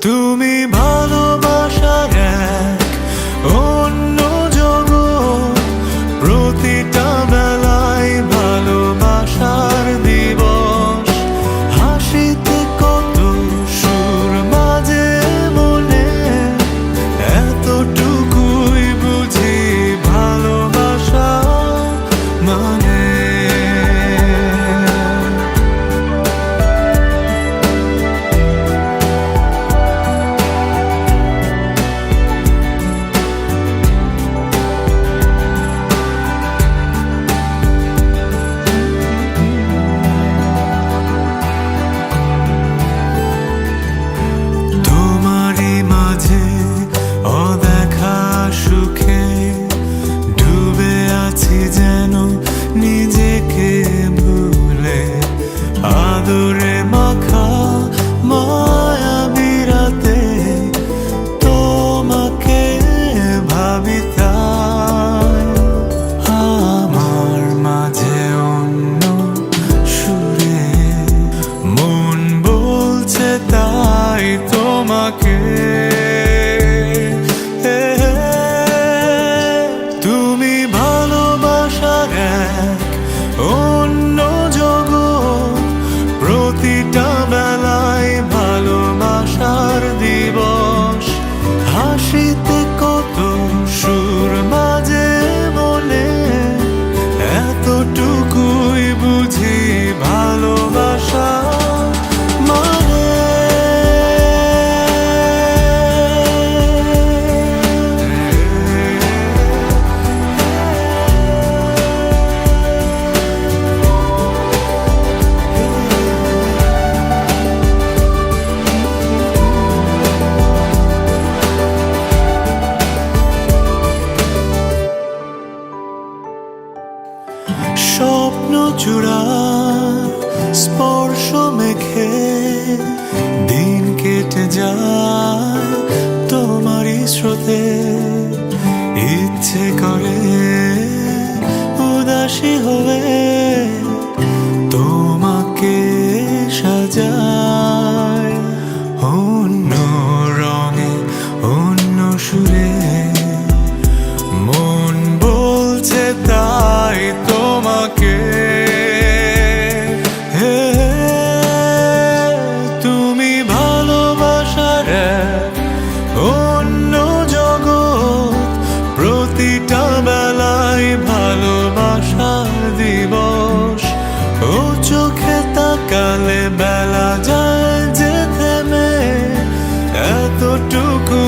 তুমি ভালোবাসার এক অন্য জগৎ, প্রতিটা বেলায় ভালোবাসার দিবস। হাসিতে কত সুর মাঝে মনে, এতটুকুই বুঝি ভালোবাসা মানে। অদেখা সুখে ডুবে আছি যেন নিজেকে ভুলে, আদরে মাখা মায়াবী রাতে তোমাকে ভাবি তাই। আমার মাঝে অন্য সুরে মন বলছে তাই তোমাকে। তুমি ভালোবাসার এক অন্য জগৎ, প্রতিটা বেলায় ভালোবাসার দিবস। হাসিতে কত সুর মাঝে মনে, এতটুকুই বুঝি ভালোবাসা মানে। স্বপ্ন চূড়ার স্পর্শ মেখে দিন কেটে যায় তোমারই স্রোতে। ইচ্ছে করে উদাসী হয়ে তোমাকে সাজায়, অন্য রঙে অন্য সুরে মন বলছে তাই তোমাকে। তুমি ভালোবাসার এক অন্য জগৎ, প্রতিটা বেলায় ভালোবাসার দিবস। ও চোখে তাকালে বেলা যায় যে থেমে, এতটুকু